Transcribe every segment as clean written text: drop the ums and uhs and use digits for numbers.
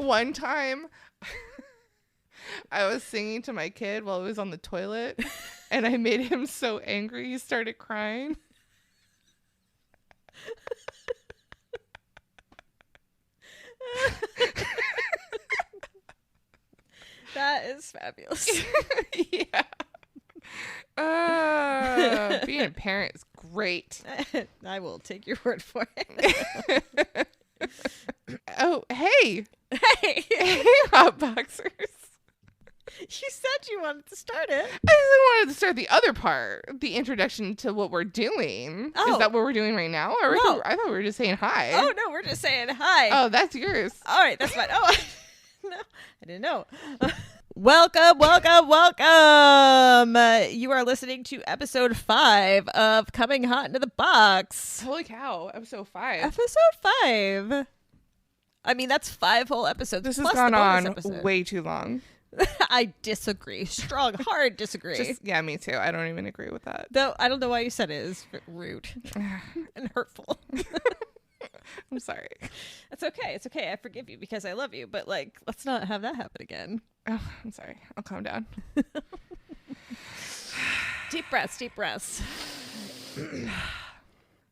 One time I was singing to my kid while he was on the toilet, and I made him so angry he started crying. That is fabulous. Yeah. Being a parent is great. I will take your word for it. Oh, hey. Hey. Hey, hot boxers. You said you wanted to start it. I just wanted to start the other part, the introduction to what we're doing. Oh. Is that what we're doing right now? Or No. I thought we were just saying hi. Oh, no, we're just saying hi. Oh, that's yours. All right, that's fine. Oh, no, I didn't know. Welcome, welcome, welcome. You are listening to episode 5 of Coming Hot into the Box. Holy cow, episode 5. Episode 5. I mean, that's 5 whole episodes. This has plus gone the bonus on episode. way too long. I disagree. Strong, hard disagree. Yeah, me too. I don't even agree with that. Though I don't know why you said it is rude and hurtful. I'm sorry. It's okay. It's okay. I forgive you because I love you. But like, let's not have that happen again. Oh, I'm sorry. I'll calm down. Deep breaths. Deep breaths.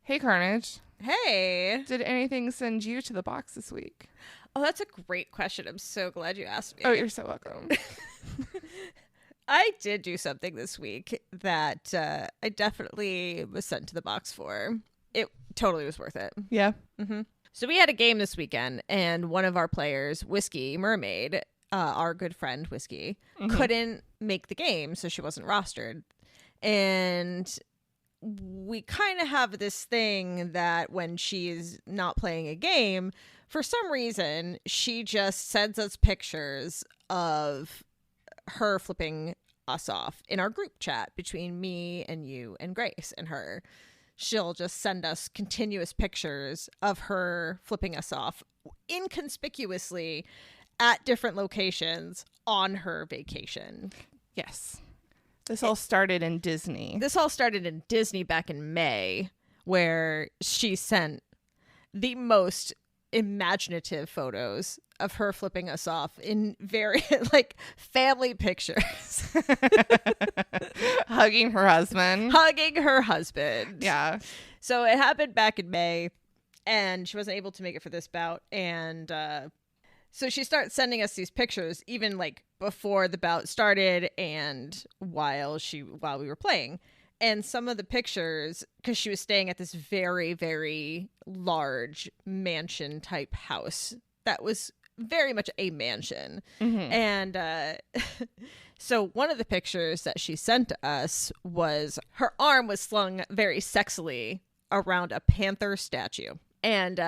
Hey, Carnage. Hey. Did anything send you to the box this week? Oh, that's a great question. I'm so glad you asked me. Oh, you're so welcome. I did do something this week that I definitely was sent to the box for. It totally was worth it. Yeah. Mm-hmm. So we had a game this weekend, and one of our players, Whiskey Mermaid, our good friend Whiskey, couldn't make the game, so she wasn't rostered. And we kind of have this thing that when she is not playing a game, for some reason, she just sends us pictures of her flipping us off in our group chat between me and you and Grace and her. She'll just send us continuous pictures of her flipping us off inconspicuously at different locations on her vacation. Yes. This all started in Disney. This all started in Disney back in May, where she sent the most imaginative photos of her flipping us off in very like family pictures. Hugging her husband. Hugging her husband. Yeah. So it happened back in May, and she wasn't able to make it for this bout. And so she starts sending us these pictures, even like before the bout started and while we were playing. And some of the pictures, because she was staying at this very, very large mansion type house that was very much a mansion. Mm-hmm. And so one of the pictures that she sent to us was her arm was slung very sexily around a panther statue. And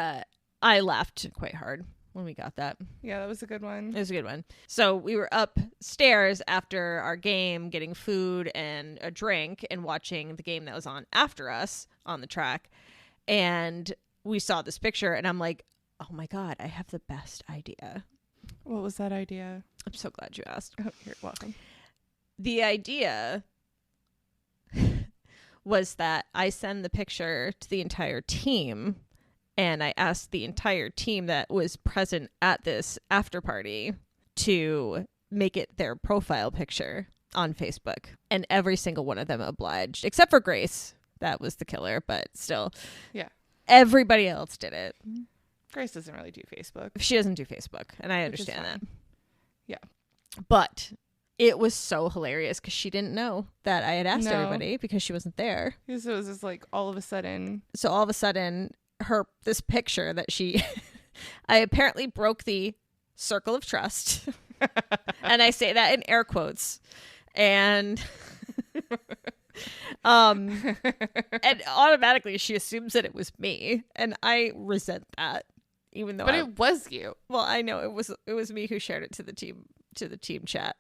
I laughed quite hard when we got that. Yeah, that was a good one. It was a good one. So we were upstairs after our game getting food and a drink and watching the game that was on after us on the track. And we saw this picture and I'm like, oh my God, I have the best idea. What was that idea? I'm so glad you asked. Oh, you're welcome. The idea was that I send the picture to the entire team. And I asked the entire team that was present at this after party to make it their profile picture on Facebook. And every single one of them obliged, except for Grace. That was the killer, but still. Yeah. Everybody else did it. Grace doesn't really do Facebook. She doesn't do Facebook, and I understand that. Yeah. But it was so hilarious because she didn't know that I had asked everybody because she wasn't there. So it was just like all of a sudden. So all of a sudden, this picture that I apparently broke the circle of trust. And I say that in air quotes. And and automatically she assumes that it was me, and I resent that, even though it was you. Well, I know it was me who shared it to the team chat.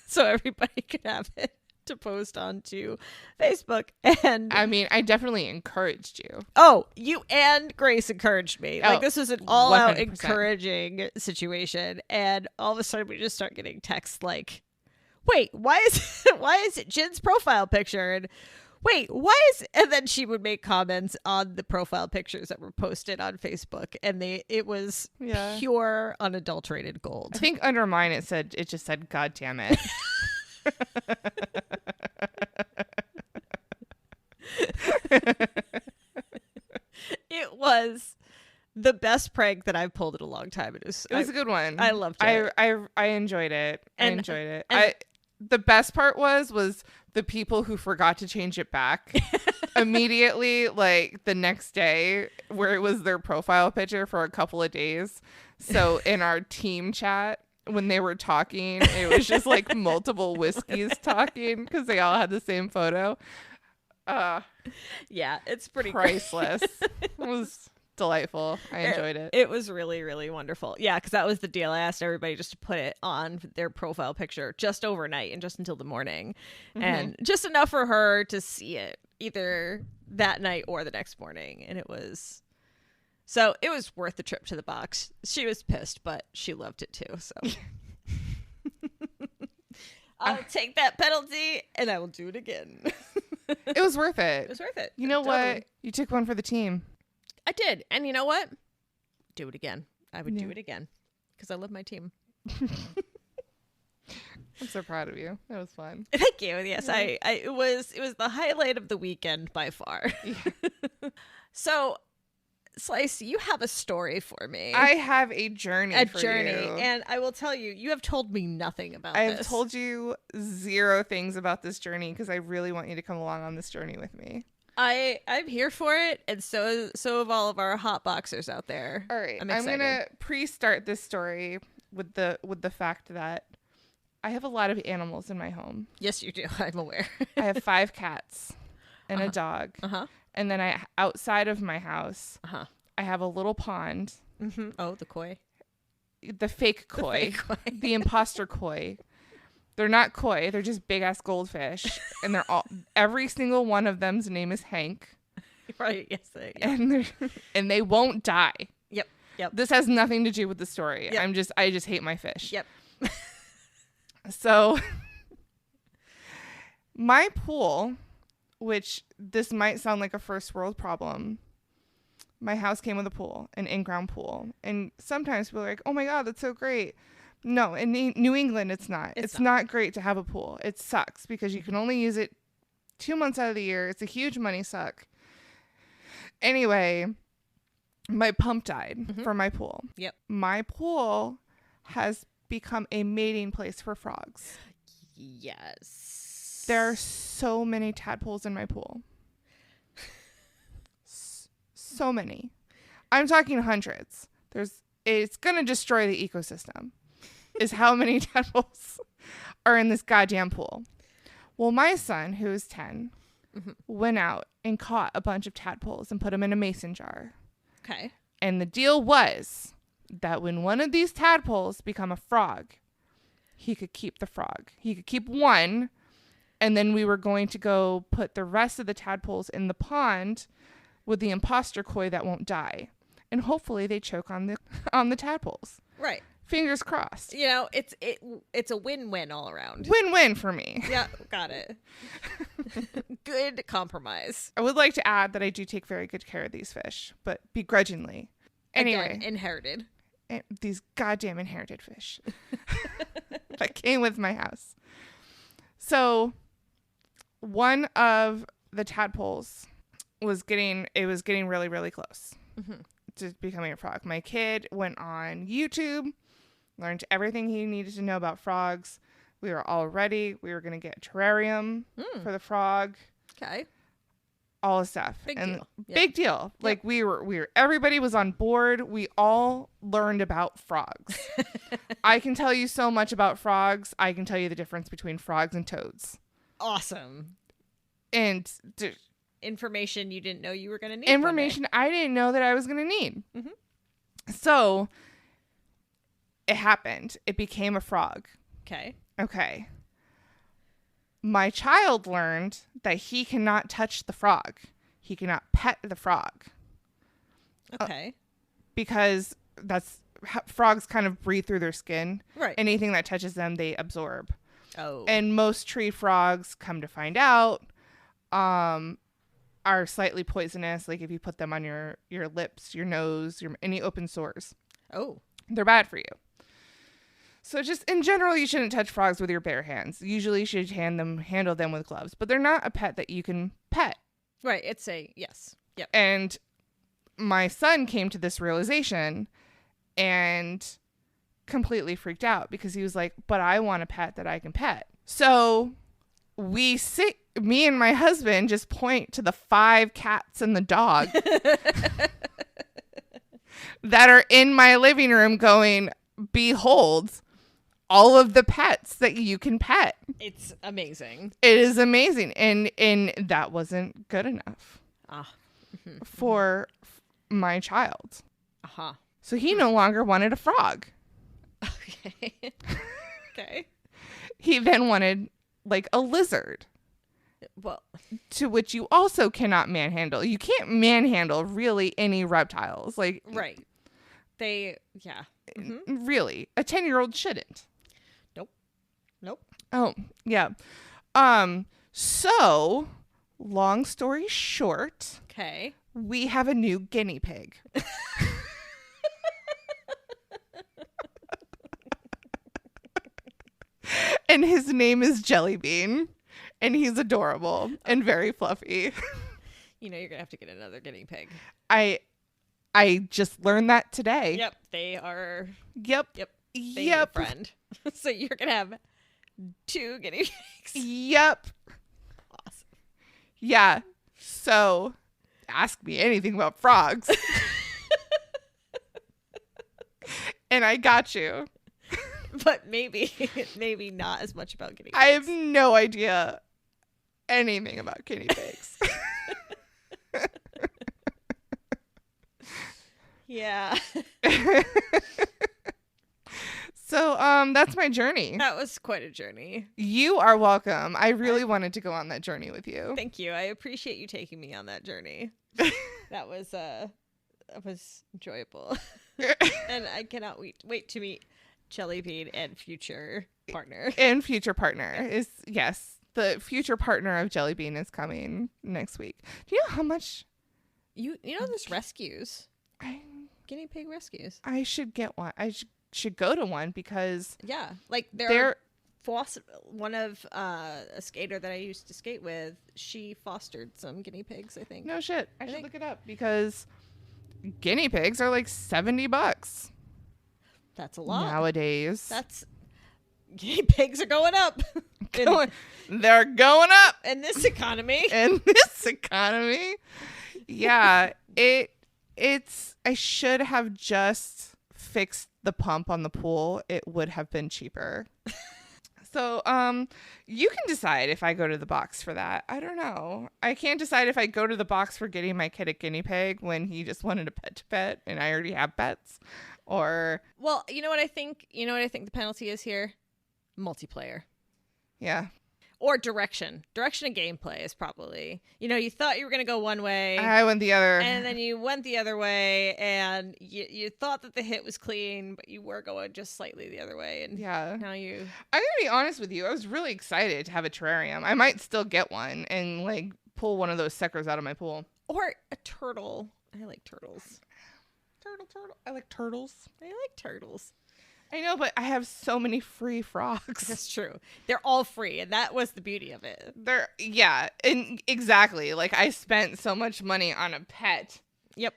So everybody could have it to post onto Facebook. And I mean, I definitely encouraged you. Oh, you and Grace encouraged me. Like, this was an all-out 100%. encouraging situation, and all of a sudden we just start getting texts like, wait, why is it Jin's profile picture? And wait, why is, and then she would make comments on the profile pictures that were posted on Facebook, and it was pure unadulterated gold. I think under mine it just said God damn it. It was the best prank that I've pulled in a long time. It was a good one. I loved it. I enjoyed it. The best part was the people who forgot to change it back immediately, like the next day, where it was their profile picture for a couple of days. So in our team chat, when they were talking, it was just like multiple whiskeys talking because they all had the same photo. Yeah, it's pretty priceless. It was delightful. I enjoyed it. It was really, really wonderful. Yeah, because that was the deal. I asked everybody just to put it on their profile picture just overnight and just until the morning. And just enough for her to see it either that night or the next morning. And it was worth the trip to the box. She was pissed, but she loved it too. So I'll take that penalty and I will do it again. It was worth it. It was worth it. You know what? You took one for the team. I did. And you know what? Do it again. I would do it again because I love my team. I'm so proud of you. That was fun. Thank you. Yes, yeah. It was the highlight of the weekend by far. Yeah. So, Slice, you have a story for me. I have a journey. And I will tell you, you have told me nothing about this. I have told you zero things about this journey because I really want you to come along on this journey with me. I'm here for it, and so have all of our hot boxers out there. All right, I'm gonna pre-start this story with the fact that I have a lot of animals in my home. Yes, you do. I'm aware. I have 5 cats and a dog. And then outside of my house, I have a little pond. Oh, the koi. The fake koi. The imposter koi. They're not koi. They're just big ass goldfish. And every single one of them's name is Hank. Right. Yes. And they won't die. Yep. This has nothing to do with the story. Yep. I just hate my fish. Yep. So my pool, which this might sound like a first world problem. My house came with a pool, an in-ground pool. And sometimes people are like, oh my God, that's so great. No, in New England, it's not. It's not great to have a pool. It sucks because you can only use it 2 months out of the year. It's a huge money suck. Anyway, my pump died for my pool. Yep. My pool has become a mating place for frogs. Yes. There are so many tadpoles in my pool. So many. I'm talking hundreds. It's going to destroy the ecosystem. Is how many tadpoles are in this goddamn pool. Well, my son, who is 10, went out and caught a bunch of tadpoles and put them in a mason jar. Okay. And the deal was that when one of these tadpoles become a frog, he could keep the frog. He could keep one, and then we were going to go put the rest of the tadpoles in the pond with the imposter koi that won't die. And hopefully they choke on the tadpoles. Right. Fingers crossed. You know, it's a win-win all around. Win-win for me. Yeah, got it. Good compromise. I would like to add that I do take very good care of these fish, but begrudgingly. Anyway. Again, inherited. These goddamn inherited fish that came with my house. So one of the tadpoles was getting really, really close to becoming a frog. My kid went on YouTube, learned everything he needed to know about frogs. We were all ready. We were going to get a terrarium for the frog. Okay. All the stuff. Big deal. Big deal. Yep. Like we were, everybody was on board. We all learned about frogs. I can tell you so much about frogs. I can tell you the difference between frogs and toads. Awesome. And information you didn't know you were going to need. Information I didn't know that I was going to need. So it happened. It became a frog. Okay. My child learned that he cannot touch the frog. He cannot pet the frog. Okay. Because frogs kind of breathe through their skin. Right. Anything that touches them, they absorb. Oh. And most tree frogs, come to find out, are slightly poisonous. Like if you put them on your lips, your nose, any open sores. Oh. They're bad for you. So just in general, you shouldn't touch frogs with your bare hands. Usually you should handle them with gloves. But they're not a pet that you can pet. Right. It's yes. Yep. And my son came to this realization and completely freaked out because he was like, but I want a pet that I can pet. So me and my husband just point to the 5 cats and the dog that are in my living room going, behold, all of the pets that you can pet. It's amazing. It is amazing. And that wasn't good enough for my child. Uh-huh. So he no longer wanted a frog. Okay. Okay. He then wanted like a lizard. Well, to which you also cannot manhandle. You can't manhandle really any reptiles. Like, right. Yeah. Mm-hmm. Really. A 10-year-old shouldn't. Nope. Oh, yeah. So, long story short. Okay. We have a new guinea pig. And his name is Jellybean. And he's adorable and very fluffy. You know, you're going to have to get another guinea pig. I just learned that today. Yep. They are. Yep. They Yep. need a friend. So you're going to have 2 guinea pigs. Yep. Awesome. Yeah. So ask me anything about frogs. And I got you. But maybe not as much about guinea pigs. I have no idea anything about guinea pigs. Yeah. So that's my journey. That was quite a journey. You are welcome. I really wanted to go on that journey with you. Thank you. I appreciate you taking me on that journey. That was enjoyable. And I cannot wait to meet Jellybean and future partner. And future partner is, yes, the future partner of Jellybean is coming next week. Do you know how much? You know there's rescues. Guinea pig rescues. I should get one. I should go to one because yeah, like they're one of a skater that I used to skate with. She fostered some guinea pigs, I think. No shit. I should look it up because guinea pigs are like $70. That's a lot nowadays. Guinea pigs are going up. They're going up in this economy. Yeah, it's. I should have just fixed the pump on the pool. It would have been cheaper. So, you can decide if I go to the box for that. I don't know. I can't decide if I go to the box for getting my kid a guinea pig when he just wanted a pet to pet and I already have pets, or. Well, you know what I think. You know what I think the penalty is here. Multiplayer. Yeah. Or direction. Direction of gameplay is probably, you thought you were going to go one way. I went the other. And then you went the other way, and you thought that the hit was clean, but you were going just slightly the other way. And yeah. Now you. I'm going to be honest with you. I was really excited to have a terrarium. I might still get one and like pull one of those suckers out of my pool. Or a turtle. I like turtles. Turtle. I like turtles. I know, but I have so many free frogs. That's true. They're all free, and that was the beauty of it. And exactly. Like, I spent so much money on a pet. Yep.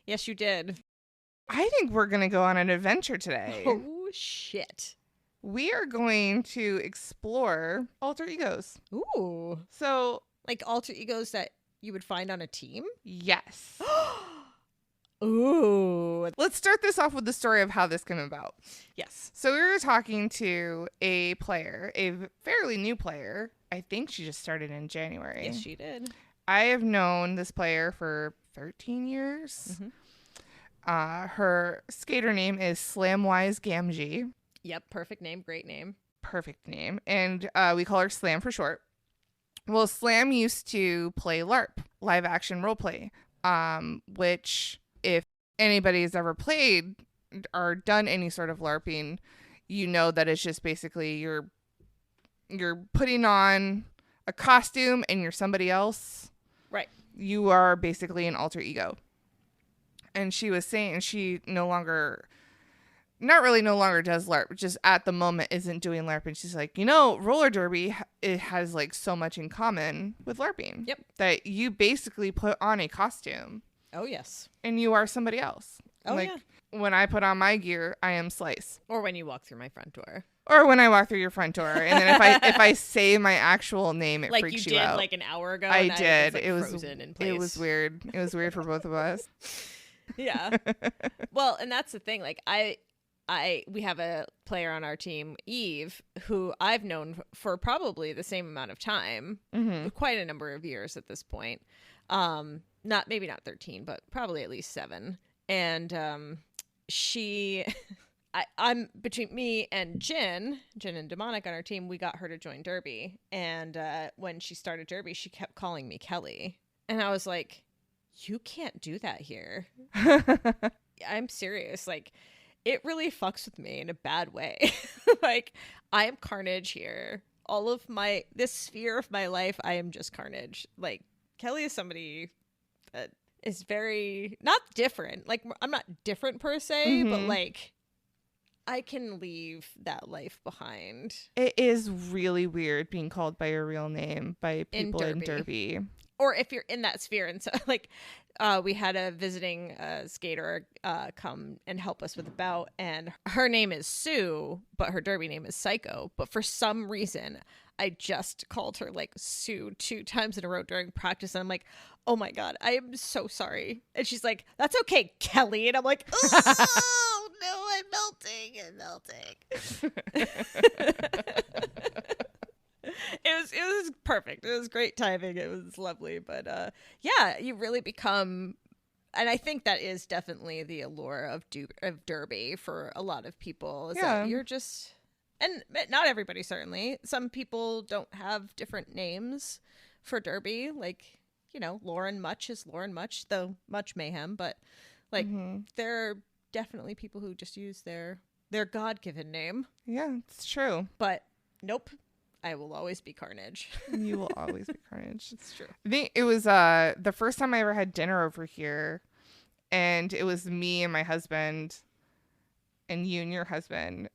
Yes, you did. I think we're going to go on an adventure today. Oh, shit. We are going to explore alter egos. Ooh. So, like alter egos that you would find on a team? Yes. Ooh. Let's start this off with the story of how this came about. Yes. So we were talking to a player, a fairly new player. I think she just started in January. Yes, she did. I have known this player for 13 years. Mm-hmm. Her skater name is Slamwise Gamgee. Yep. Perfect name. Great name. Perfect name. And we call her Slam for short. Well, Slam used to play LARP, live action roleplay, which... if anybody's ever played or done any sort of LARPing, you know that it's just basically you're putting on a costume and you're somebody else, Right. you are basically an alter ego. And she was saying she no longer does LARP, just at the moment isn't doing LARP. And she's like, roller derby, it has like so much in common with LARPing. Yep. That you basically put on a costume. Oh, yes. And you are somebody else. Oh, like, yeah. When I put on my gear, I am Slice. Or when you walk through my front door. Or when I walk through your front door. And then if I say my actual name, it like freaks you you did out. like an hour ago. I and did. It was frozen in place. It was weird. It was weird for both of us. Yeah. Well, and that's the thing. Like we have a player on our team, Eve, who I've known for probably the same amount of time, quite a number of years at this point. Maybe not 13, but probably at least 7. And I'm between me and Jin and Demonic on our team. We got her to join Derby, and when she started Derby, she kept calling me Kelly, and I was like, "You can't do that here." I'm serious. Like, it really fucks with me in a bad way. Like, I am Carnage here. All of this sphere of my life, I am just Carnage. Like, Kelly is somebody that is very not different. Like, I'm not different per se, but like, I can leave that life behind. It is really weird being called by your real name by people in Derby. Or if you're in that sphere. And so, like, we had a visiting skater come and help us with a bout, and her name is Sue, but her Derby name is Psycho. But for some reason, I just called her like Sue 2 times in a row during practice, and I'm like, "Oh my god, I am so sorry." And she's like, "That's okay, Kelly." And I'm like, "Oh no, I'm melting. It was perfect. It was great timing. It was lovely. But yeah, you really become, and I think that is definitely the allure of Derby for a lot of people. Is that you're just, and not everybody certainly. Some people don't have different names for Derby. Like, Lauren Much is Lauren Much, though Much Mayhem. But like, there are definitely people who just use their God-given name. Yeah, it's true. But nope. I will always be Carnage. You will always be Carnage. It's true. I think it was the first time I ever had dinner over here, and it was me and my husband, and you and your husband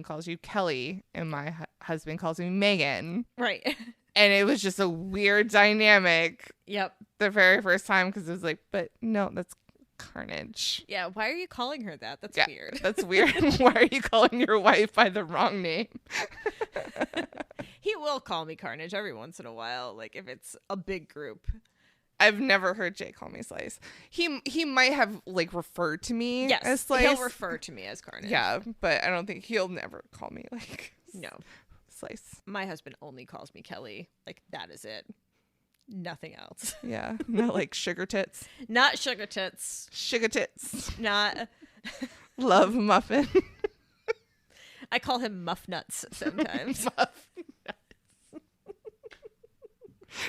calls you Kelly, and my husband calls me Megan. Right. And it was just a weird dynamic. Yep. The very first time, because it was like, but no, that's Carnage. Yeah, why are you calling her that? That's weird. That's weird. Why are you calling your wife by the wrong name? He will call me Carnage every once in a while, like if it's a big group. I've never heard Jay call me Slice. He might have like referred to me as Slice. He'll refer to me as Carnage. Yeah, but I don't think he'll never call me like Slice. My husband only calls me Kelly. Like, that is it. Nothing else. Yeah, not like sugar tits. Not sugar tits. Sugar tits. Not Love muffin. I call him Muff Nuts sometimes. Muff nuts.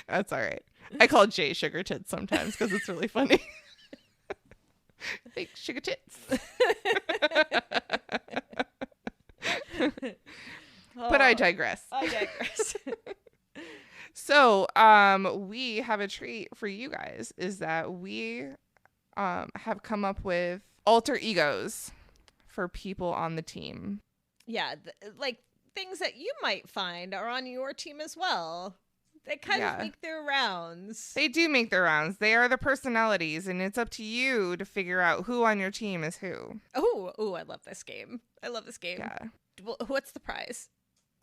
That's all right. I call Jay sugar tits sometimes because it's really funny. Fake sugar tits. But I digress. So, we have a treat for you guys, is that we have come up with alter egos for people on the team. Yeah, like things that you might find are on your team as well. They kind of make their rounds. They do make their rounds. They are the personalities, and it's up to you to figure out who on your team is who. Oh, I love this game. Yeah. Well, what's the prize?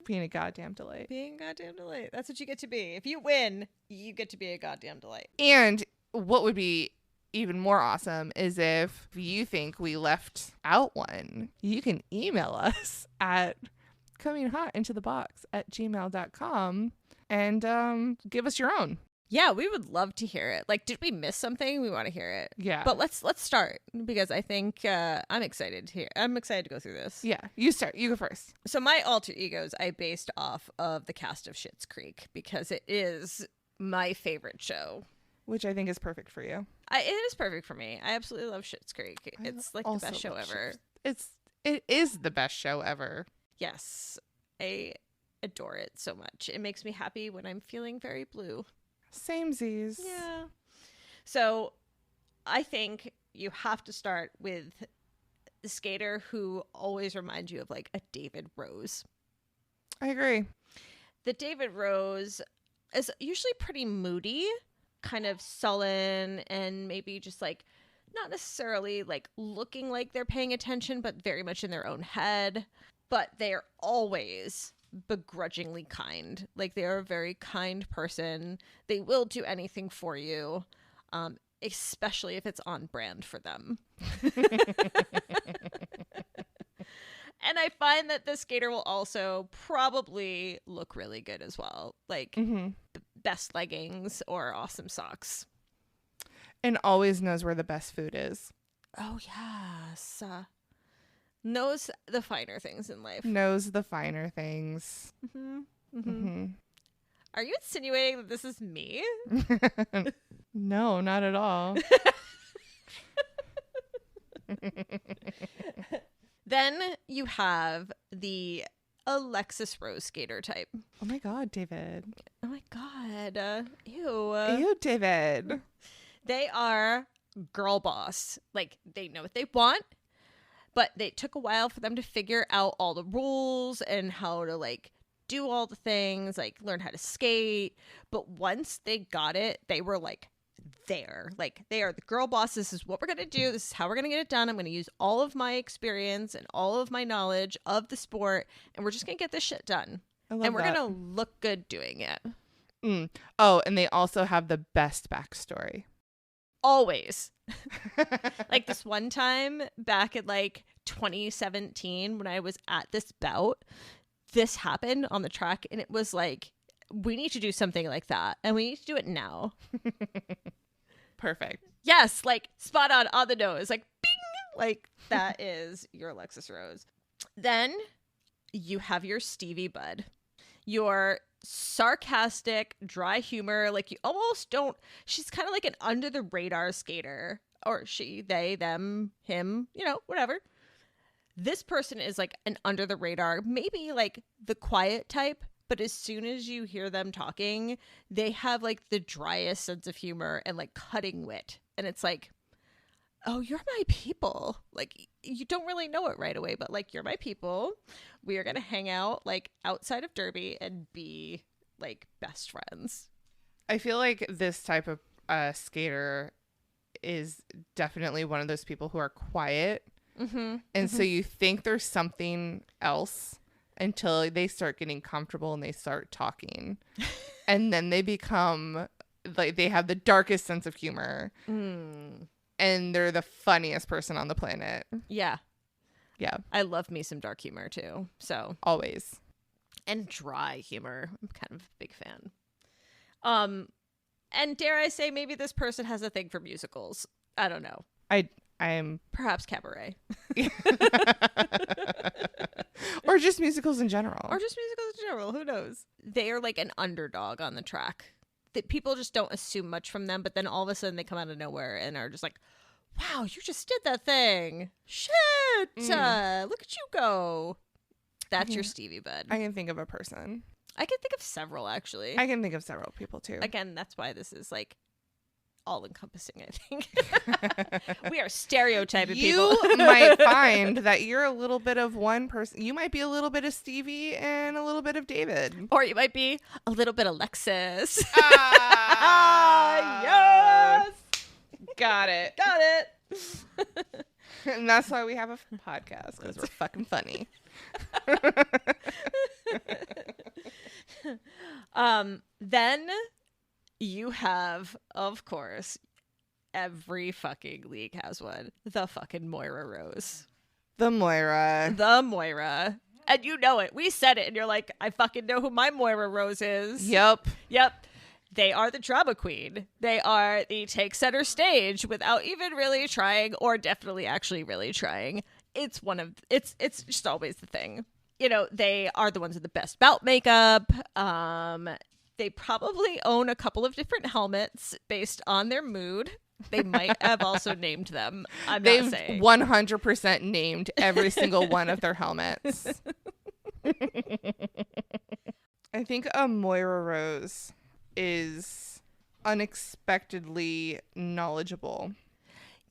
Being a goddamn delight. Being a goddamn delight. That's what you get to be. If you win, you get to be a goddamn delight. And what would be even more awesome is if you think we left out one, you can email us at cominghotintothebox@gmail.com and give us your own. Yeah, we would love to hear it. Like, did we miss something? We want to hear it. Yeah. But let's start, because I think I'm excited to hear. I'm excited to go through this. Yeah, you start. You go first. So my alter egos I based off of the cast of Schitt's Creek, because it is my favorite show. Which I think is perfect for you. It is perfect for me. I absolutely love Schitt's Creek. It's like the best show ever. It is the best show ever. Yes. I adore it so much. It makes me happy when I'm feeling very blue. Samesies. Yeah. So I think you have to start with the skater who always reminds you of like a David Rose. I agree. The David Rose is usually pretty moody, kind of sullen, and maybe just like not necessarily like looking like they're paying attention, but very much in their own head. But they are always begrudgingly kind. Like they are a very kind person. They will do anything for you, especially if it's on brand for them. And I find that the skater will also probably look really good as well. Like best leggings or awesome socks. And always knows where the best food is. Oh, yes. Knows the finer things in life. Knows the finer things. Are you insinuating that this is me? No, not at all. Then you have the Alexis Rose skater type. Oh my God, David. Oh my God. Ew. Ew, David. They are girl boss. Like, they know what they want, but they took a while for them to figure out all the rules and how to, like, do all the things, like, learn how to skate. But once they got it, they were, like, there. Like, they are the girl boss. This is what we're going to do. This is how we're going to get it done. I'm going to use all of my experience and all of my knowledge of the sport, and we're just going to get this shit done. And we're going to look good doing it. Oh, and they also have the best backstory. Always. Like this one time back in like 2017 when I was at this bout, this happened on the track, and it was like, we need to do something like that, and we need to do it now. Perfect. Yes, like spot on the nose, like bing, like that is your Alexis Rose. Then you have your Stevie Bud, your sarcastic, dry humor. Like you almost don't. She's kind of like an under the radar skater, or she, they, them, him, you know, whatever. This person is like an under the radar, maybe like the quiet type. But as soon as you hear them talking, they have like the driest sense of humor and like cutting wit. And it's like, oh, you're my people. Like, you don't really know it right away, but like, you're my people. We are going to hang out like outside of Derby and be like best friends. I feel like this type of skater is definitely one of those people who are quiet. And so you think there's something else until they start getting comfortable and they start talking. And then they become like, they have the darkest sense of humor. And they're the funniest person on the planet. Yeah. Yeah. I love me some dark humor too. So always. And dry humor. I'm kind of a big fan. And dare I say, maybe this person has a thing for musicals. I don't know. I'm perhaps cabaret. Or just musicals in general. Who knows? They are like an underdog on the track. That people just don't assume much from them, but then all of a sudden they come out of nowhere and are just like, wow, you just did that thing. Shit. Look at you go. That's your Stevie Bud. I can think of a person. I can think of several, actually. I can think of several people, too. Again, that's why this is like all-encompassing, I think. We are stereotyping people. You might find that you're a little bit of one person. You might be a little bit of Stevie and a little bit of David. Or you might be a little bit Alexis. Yes! Got it. And that's why we have a podcast, because we're fucking funny. Then you have, of course, every fucking league has one. The fucking Moira Rose. The Moira. And you know it. We said it, and you're like, I fucking know who my Moira Rose is. Yep. They are the drama queen. They are the take center stage without even really trying, or definitely actually really trying. It's just always the thing. You know, they are the ones with the best bout makeup. They probably own a couple of different helmets based on their mood. They might have also named them. They've not saying. 100% named every single one of their helmets. think a Moira Rose is unexpectedly knowledgeable.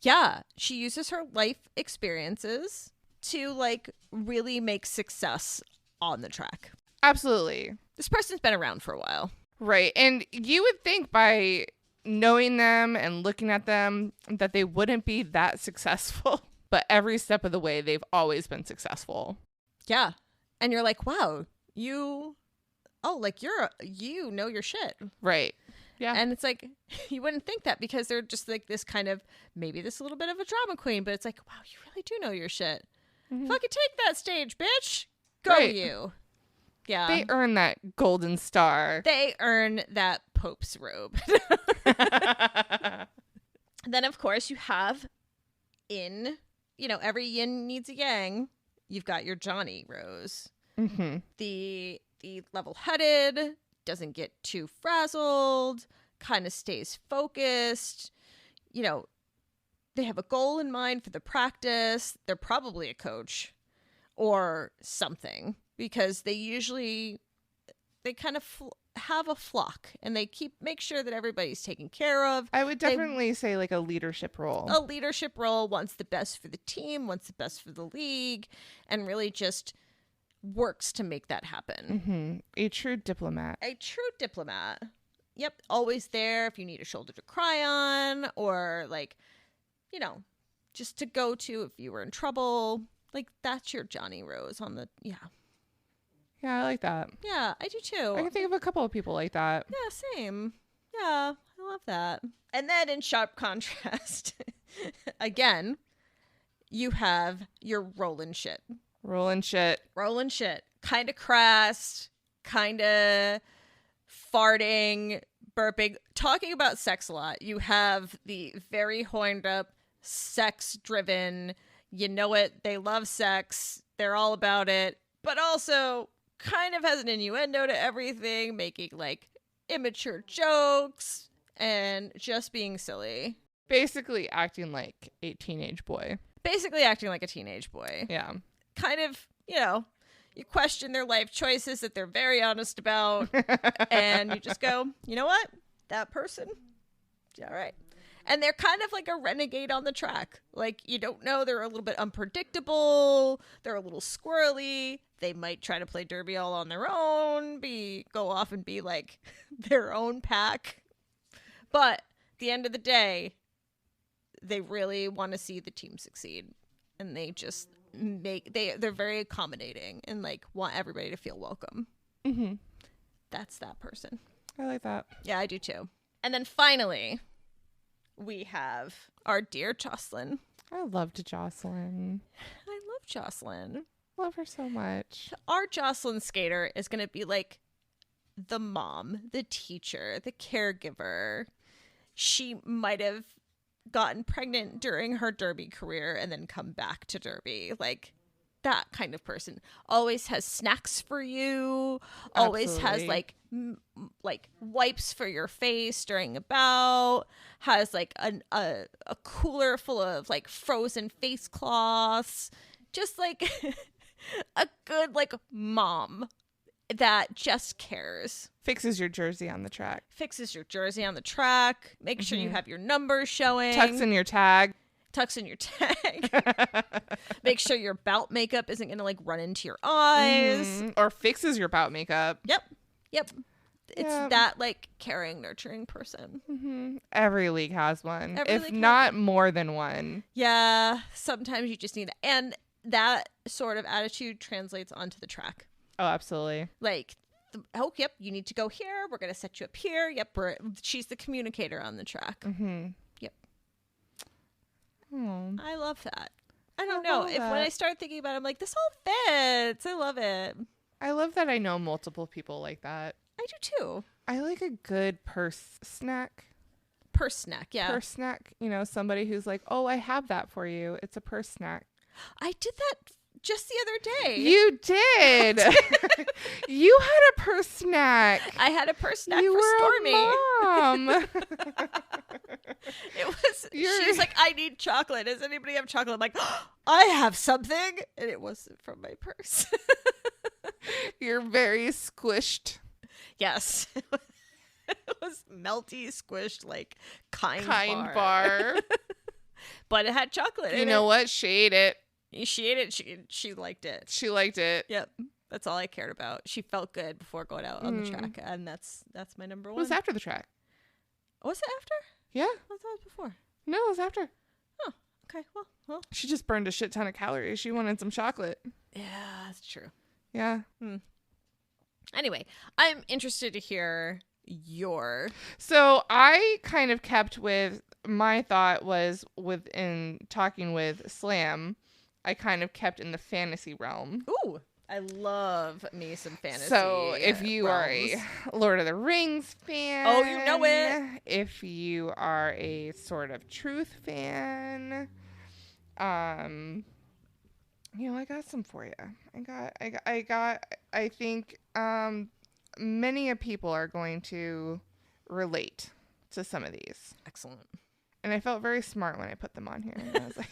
Yeah, she uses her life experiences to like really make success on the track. Absolutely. This person's been around for a while. Right. And you would think by knowing them and looking at them that they wouldn't be that successful. But every step of the way, they've always been successful. Yeah. And you're like, wow, you know your shit. Right. Yeah. And it's like, you wouldn't think that because they're just like this kind of, maybe this little bit of a drama queen, but it's like, wow, you really do know your shit. Mm-hmm. Fucking take that stage, bitch. Go Right. you. Yeah. They earn that golden star. They earn that Pope's robe. Then, of course, you have every yin needs a yang. You've got your Johnny Rose. Mm-hmm. The level-headed, doesn't get too frazzled, kind of stays focused. They have a goal in mind for the practice. They're probably a coach or something because they kind of have a flock and they make sure that everybody's taken care of. I would definitely say like a leadership role. A leadership role wants the best for the team, wants the best for the league, and really just works to make that happen. Mm-hmm. A true diplomat. Yep. Always there if you need a shoulder to cry on or just to go to if you were in trouble. Like that's your Johnny Rose on the, yeah. Yeah, I like that. Yeah, I do too. I can think of a couple of people like that. Yeah, same. Yeah, I love that. And then in sharp contrast, again, you have your rolling shit. Rolling shit. Kind of crass, kind of farting, burping, talking about sex a lot. You have the very horned up, sex-driven, they love sex, they're all about it, but also kind of has an innuendo to everything, making like immature jokes and just being silly. Basically acting like a teenage boy. Yeah. Kind of, you question their life choices that they're very honest about. And you just go, you know what? That person? All right. And they're kind of like a renegade on the track. Like, you don't know. They're a little bit unpredictable. They're a little squirrely. They might try to play derby all on their own, go off and be like their own pack. But at the end of the day, they really want to see the team succeed. And they just they're very accommodating and like want everybody to feel welcome. Mm-hmm. That's that person. I like that. Yeah, I do too. And then finally, we have our dear Jocelyn. I loved Jocelyn. I love Jocelyn. Love her so much. Our Jocelyn skater is going to be like the mom, the teacher, the caregiver. She might have gotten pregnant during her derby career and then come back to derby. Like that kind of person. Always has snacks for you. Always Absolutely. has like wipes for your face during a bout. Has like a cooler full of like frozen face cloths. Just like a good like mom that just cares. Fixes your jersey on the track. Make sure you have your numbers showing. Tucks in your tag. Make sure your bout makeup isn't going to like run into your eyes. Mm-hmm. Or fixes your bout makeup. Yep. It's that like caring, nurturing person. Mm-hmm. Every league has one. Every if league not more than one. Yeah. Sometimes you just need that. And that sort of attitude translates onto the track. Oh, absolutely. Like, yep, you need to go here. We're going to set you up here. Yep, she's the communicator on the track. Mm-hmm. Yep. Oh. I love that. I don't know. When I start thinking about it, I'm like, this all fits. I love it. I love that I know multiple people like that. I do too. I like a good purse snack. Purse snack, yeah. Purse snack. Somebody who's like, oh, I have that for you. It's a purse snack. I did that just the other day. You did. You had a purse snack. I had a purse snack you for were Stormy. A mom. She's like, I need chocolate. Does anybody have chocolate? I'm like, I have something. And it wasn't from my purse. You're very squished. Yes. It was melty, squished, like kind bar. But it had chocolate in You know what? She ate it. She ate it. She liked it. She liked it. Yep. That's all I cared about. She felt good before going out on the track. And that's my number one. It was after the track. Was it after? Yeah. I thought it was before. No, it was after. Oh, okay. Well. She just burned a shit ton of calories. She wanted some chocolate. Yeah, that's true. Yeah. Anyway, I'm interested to hear your. So I kind of kept with, my thought was within talking with Slam, I kind of kept in the fantasy realm. Ooh, I love me some fantasy. So if you are a Lord of the Rings fan. Oh, you know it. If you are a Sword of Truth fan, you know, I got some for you. I think many of people are going to relate to some of these. Excellent. And I felt very smart when I put them on here. And I was like,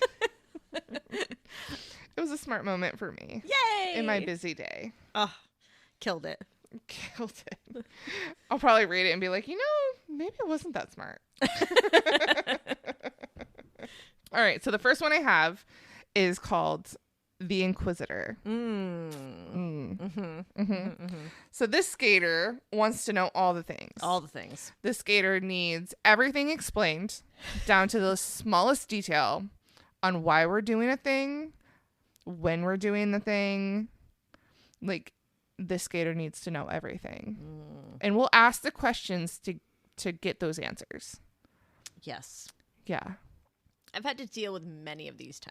it was a smart moment for me. Yay! In my busy day. Oh, killed it. Killed it. I'll probably read it and be like, you know, maybe it wasn't that smart. All right. So the first one I have is called The Inquisitor. So this skater wants to know all the things. All the things. This skater needs everything explained down to the smallest detail on why we're doing a thing, when we're doing the thing. Like, this skater needs to know everything. And we'll ask the questions to get those answers. Yes. Yeah. I've had to deal with many of these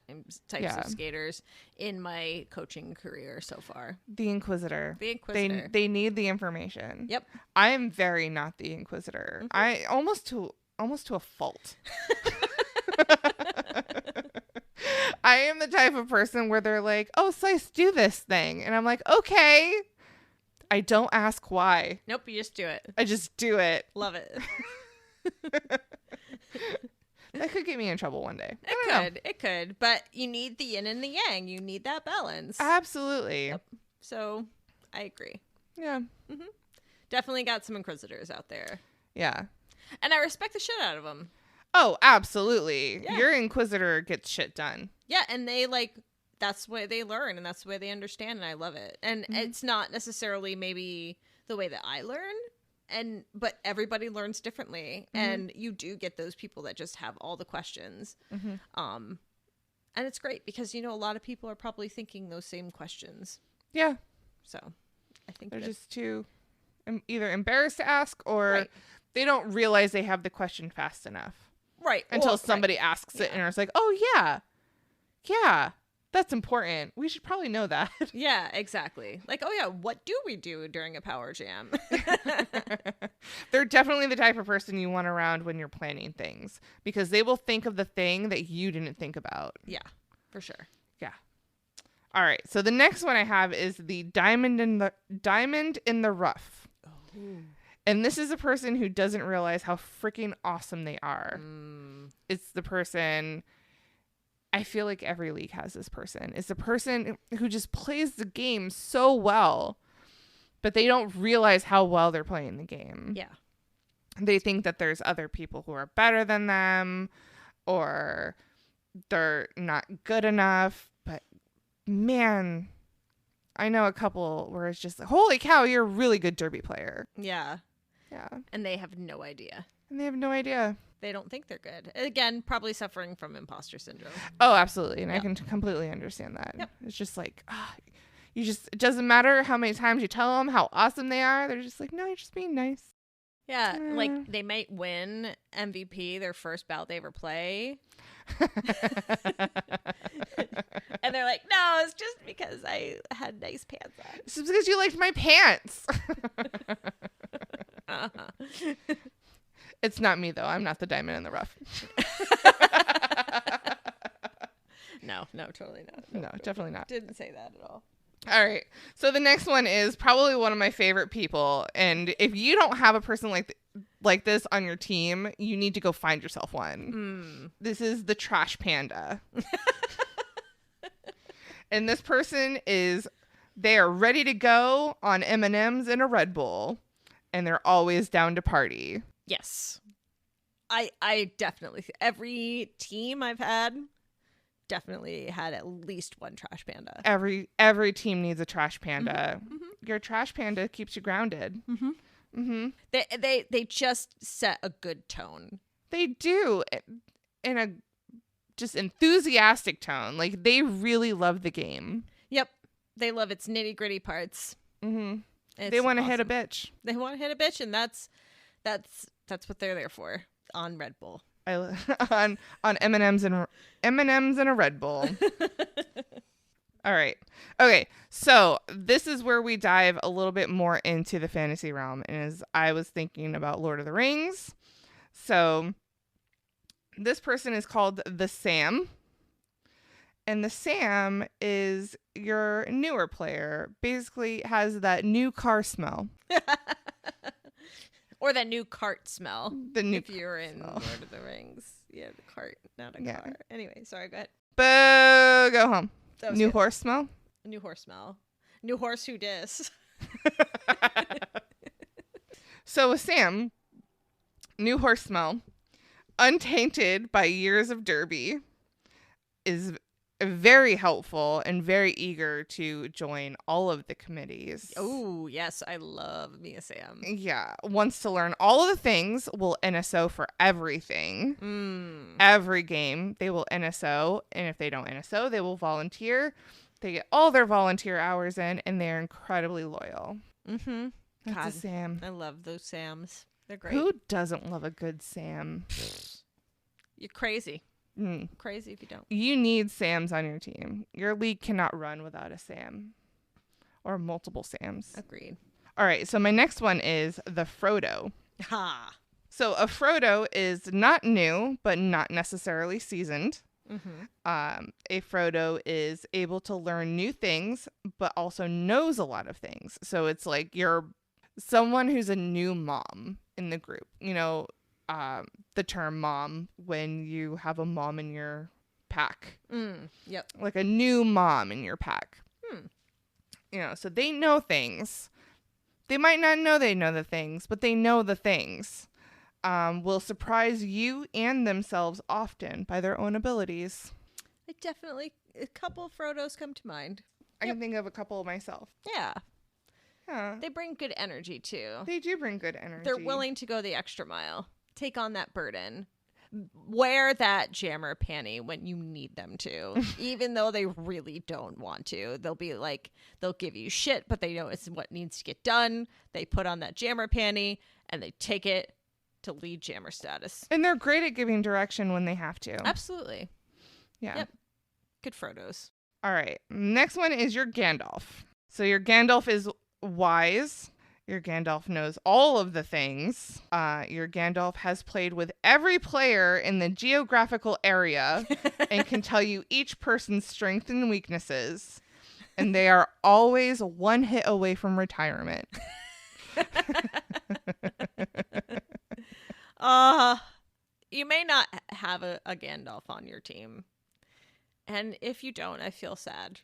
types of skaters in my coaching career so far. The Inquisitor. The Inquisitor. They need the information. Yep. I am very not the Inquisitor. I almost to a fault. I am the type of person where they're like, "Oh, Slice, do this thing," and I'm like, "Okay." I don't ask why. Nope, you just do it. I just do it. Love it. That could get me in trouble one day. It could. But you need the yin and the yang. You need that balance. Absolutely. Yep. So I agree. Yeah. Definitely got some inquisitors out there. Yeah. And I respect the shit out of them. Oh, absolutely. Yeah. Your Inquisitor gets shit done. Yeah, and they that's the way they learn and that's the way they understand, and I love it. And it's not necessarily maybe the way that I learn, but everybody learns differently, and you do get those people that just have all the questions. And it's great because, you know, a lot of people are probably thinking those same questions. Yeah. So I think they're just too either embarrassed to ask or they don't realize they have the question fast enough. Right. Until somebody asks it and it's like, oh, yeah, that's important. We should probably know that. Yeah, exactly. Like, oh, yeah, what do we do during a power jam? They're definitely the type of person you want around when you're planning things because they will think of the thing that you didn't think about. Yeah, for sure. Yeah. All right. So the next one I have is the diamond in the rough. Oh. And this is a person who doesn't realize how freaking awesome they are. It's the person, I feel like every league has this person. It's the person who just plays the game so well, but they don't realize how well they're playing the game. Yeah. They think that there's other people who are better than them or they're not good enough. But man, I know a couple where it's just like, holy cow, you're a really good derby player. Yeah. Yeah. And they have no idea. They don't think they're good. Again, probably suffering from imposter syndrome. Oh, absolutely. And I can completely understand that. Yep. It's just like, it doesn't matter how many times you tell them how awesome they are. They're just like, no, you're just being nice. Yeah. Like they might win MVP their first bout they ever play. And they're like, no, it's just because I had nice pants on. It's just because you liked my pants. It's not me, though. I'm not the diamond in the rough. No, totally not. No, definitely not. Didn't say that at all. All right. So the next one is probably one of my favorite people. And if you don't have a person like this on your team, you need to go find yourself one. This is the trash panda. And this person they are ready to go on M&Ms and a Red Bull. and they're always down to party. Yes. I definitely, every team I've had definitely had at least one trash panda. Every team needs a trash panda. Mm-hmm. Mm-hmm. Your trash panda keeps you grounded. Mm-hmm. Mm-hmm. They just set a good tone. They do, in a just enthusiastic tone. Like, they really love the game. Yep. They love its nitty gritty parts. Mm-hmm. They want to hit a bitch. They want to hit a bitch, and that's what they're there for on Red Bull. on M&Ms and a Red Bull. All right. Okay. So this is where we dive a little bit more into the fantasy realm. And as I was thinking about Lord of the Rings, so this person is called the Sam. And the Sam is your newer player. Basically has that new car smell. Or that new cart smell. If you're in smell. Lord of the Rings. Yeah, the cart, not a car. Anyway, sorry, go ahead. Boo, go home. New good. horse smell? New horse smell. New horse who dis. So with Sam, new horse smell, untainted by years of derby, is very helpful and very eager to join all of the committees. Oh, yes, I love Mia Sam. Yeah, wants to learn all of the things, will NSO for everything. Every game, they will NSO, and if they don't NSO, they will volunteer. They get all their volunteer hours in, and they're incredibly loyal. Mm-hmm. That's a Sam. I love those Sams. They're great. Who doesn't love a good Sam? You're crazy. Crazy if you don't. You need Sams on your team. Your league cannot run without a Sam or multiple Sams. Agreed. All right. So my next one is the Frodo. Ha. So a Frodo is not new, but not necessarily seasoned. Mm-hmm. A Frodo is able to learn new things, but also knows a lot of things. So it's like you're someone who's a new mom in the group. You know, the term mom when you have a mom in your pack. Yep. Like a new mom in your pack. You know, so they know things. They might not know they know the things, but they know the things. Will surprise you and themselves often by their own abilities. A couple Frodos come to mind. I can think of a couple myself. Yeah. Yeah. They bring good energy too. They do bring good energy. They're willing to go the extra mile. Take on that burden. Wear that jammer panty when you need them to, even though they really don't want to. They'll be like, they'll give you shit, but they know it's what needs to get done. They put on that jammer panty and they take it to lead jammer status. And they're great at giving direction when they have to. Absolutely. Yeah. Yep. Good Frodos. All right. Next one is your Gandalf. So your Gandalf is wise. Your Gandalf knows all of the things. Your Gandalf has played with every player in the geographical area and can tell you each person's strengths and weaknesses. And they are always one hit away from retirement. You may not have a Gandalf on your team. And if you don't, I feel sad.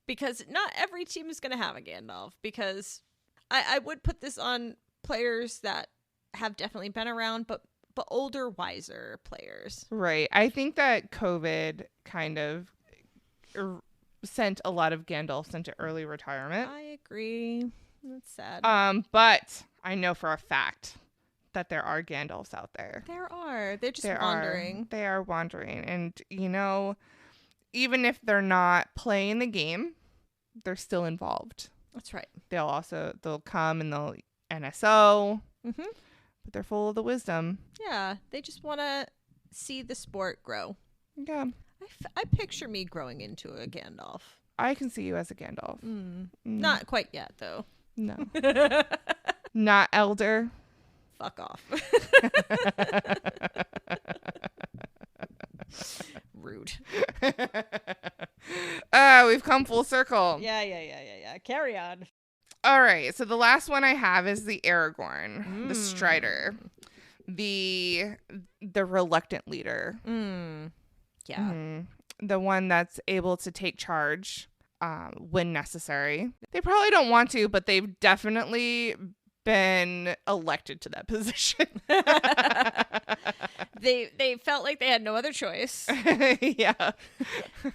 Because not every team is going to have a Gandalf. Because I would put this on players that have definitely been around, but older, wiser players. Right. I think that COVID kind of sent a lot of Gandalfs into early retirement. I agree. That's sad. But I know for a fact that there are Gandalfs out there. There are. They're just wandering. They are wandering. And, you know, even if they're not playing the game, they're still involved. That's right. They'll come and they'll NSO, but they're full of the wisdom. Yeah, they just want to see the sport grow. Yeah. I picture me growing into a Gandalf. I can see you as a Gandalf. Not quite yet, though. No. Not elder. Fuck off. Rude. We've come full circle. Yeah. Carry on. All right. So the last one I have is the Aragorn, the Strider, the reluctant leader. Yeah. The one that's able to take charge when necessary. They probably don't want to, but they've definitely been elected to that position. They felt like they had no other choice. Yeah.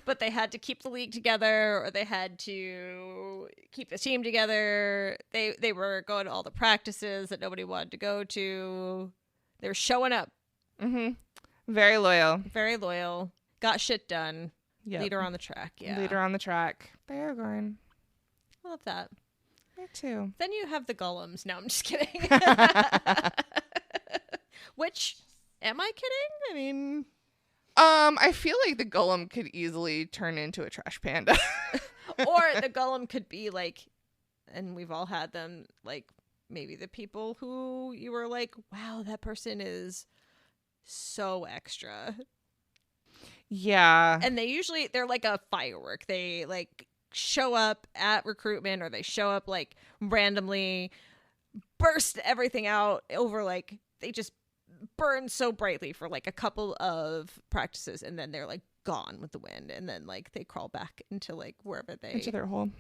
But they had to keep the league together, or they had to keep the team together. They were going to all the practices that nobody wanted to go to. They were showing up. Mm-hmm. Very loyal. Very loyal. Got shit done. Yep. Leader on the track. Yeah. Leader on the track. Aragorn. I love that. Me too. Then you have the golems. No, I'm just kidding. Which, am I kidding? I mean... I feel like the golem could easily turn into a trash panda. Or the golem could be like, and we've all had them, like, maybe the people who you were like, wow, that person is so extra. Yeah. And they're like a firework. They like show up at recruitment, or they show up like randomly, burst everything out over, like, they just burn so brightly for like a couple of practices, and then they're like gone with the wind, and then like they crawl back into like wherever they into their hole.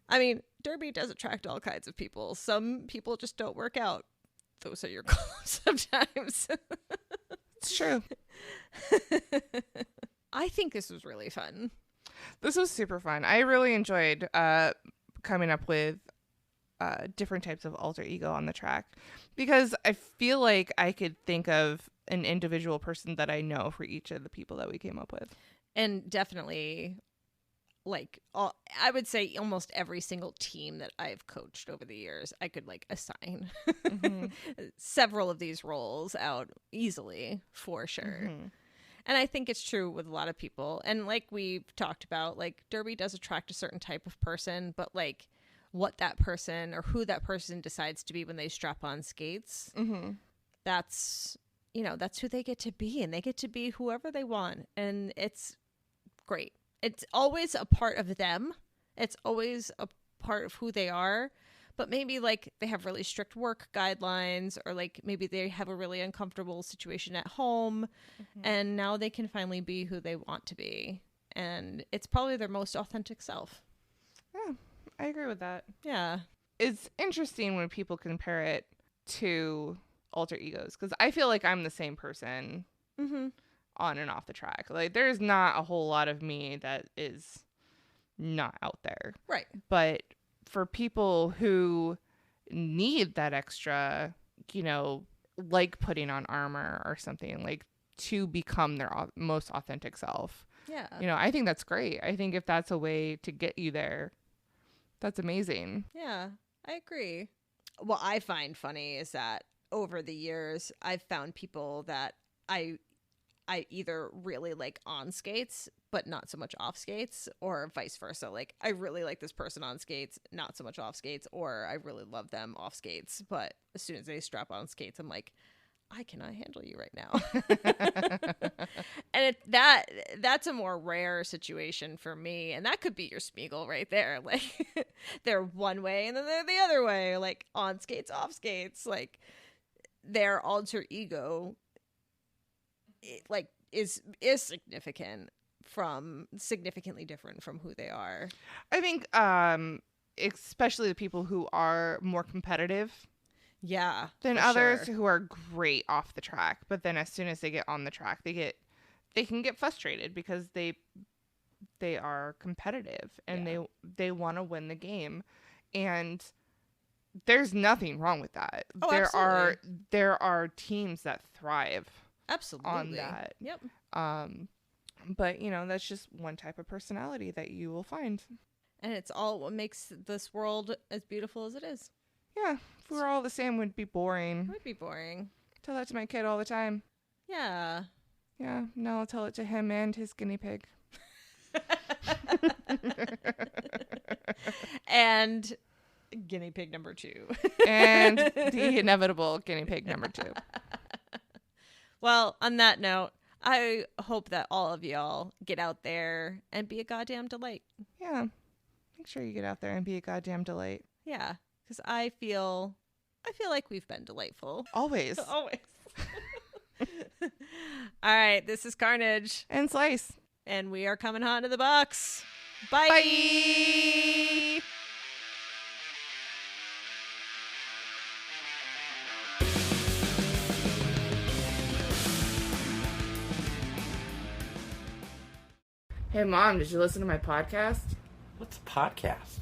I mean, Derby does attract all kinds of people. Some people just don't work out. Those are your goals sometimes. It's true. I think this was really fun. This was super fun. I really enjoyed coming up with different types of alter ego on the track, because I feel like I could think of an individual person that I know for each of the people that we came up with. And definitely, like, I would say almost every single team that I've coached over the years, I could like assign several of these roles out easily, for sure. Mm-hmm. And I think it's true with a lot of people. And like we've talked about, like, Derby does attract a certain type of person, but like what that person or who that person decides to be when they strap on skates, that's, you know, that's who they get to be, and they get to be whoever they want. And it's great. It's always a part of them. It's always a part of who they are. But maybe like they have really strict work guidelines, or like maybe they have a really uncomfortable situation at home, and now they can finally be who they want to be. And it's probably their most authentic self. Yeah, I agree with that. Yeah. It's interesting when people compare it to alter egos, because I feel like I'm the same person on and off the track. Like, there's not a whole lot of me that is not out there. Right. But for people who need that extra, you know, like putting on armor or something, like, to become their most authentic self. Yeah. You know, I think that's great. I think if that's a way to get you there, that's amazing. Yeah, I agree. What I find funny is that over the years, I've found people that I either really like on skates, but not so much off skates, or vice versa. Like, I really like this person on skates, not so much off skates, or I really love them off skates, but as soon as they strap on skates, I'm like, I cannot handle you right now. And that's a more rare situation for me. And that could be your Smeagol right there. Like, they're one way and then they're the other way, like on skates, off skates. Like, their alter ego, like, is significantly different from who they are. I think especially the people who are more competitive than others, who are great off the track, but then as soon as they get on the track, they can get frustrated because they are competitive and they want to win the game, and there's nothing wrong with that. There are teams that thrive on that. Yep. But you know, that's just one type of personality that you will find, and it's all what makes this world as beautiful as it is. Yeah, if we were all the same, it would be boring. It would be boring. Tell that to my kid all the time. Yeah. Yeah, now I'll tell it to him and his guinea pig. And guinea pig number 2. And the inevitable guinea pig number 2. Well, on that note, I hope that all of y'all get out there and be a goddamn delight. Yeah. Make sure you get out there and be a goddamn delight. Yeah. Because I feel like we've been delightful. Always. Always. All right. This is Karnage. And Slice. And we are coming hot into the box. Bye. Bye. Hey, Mom, did you listen to my podcast? What's a podcast?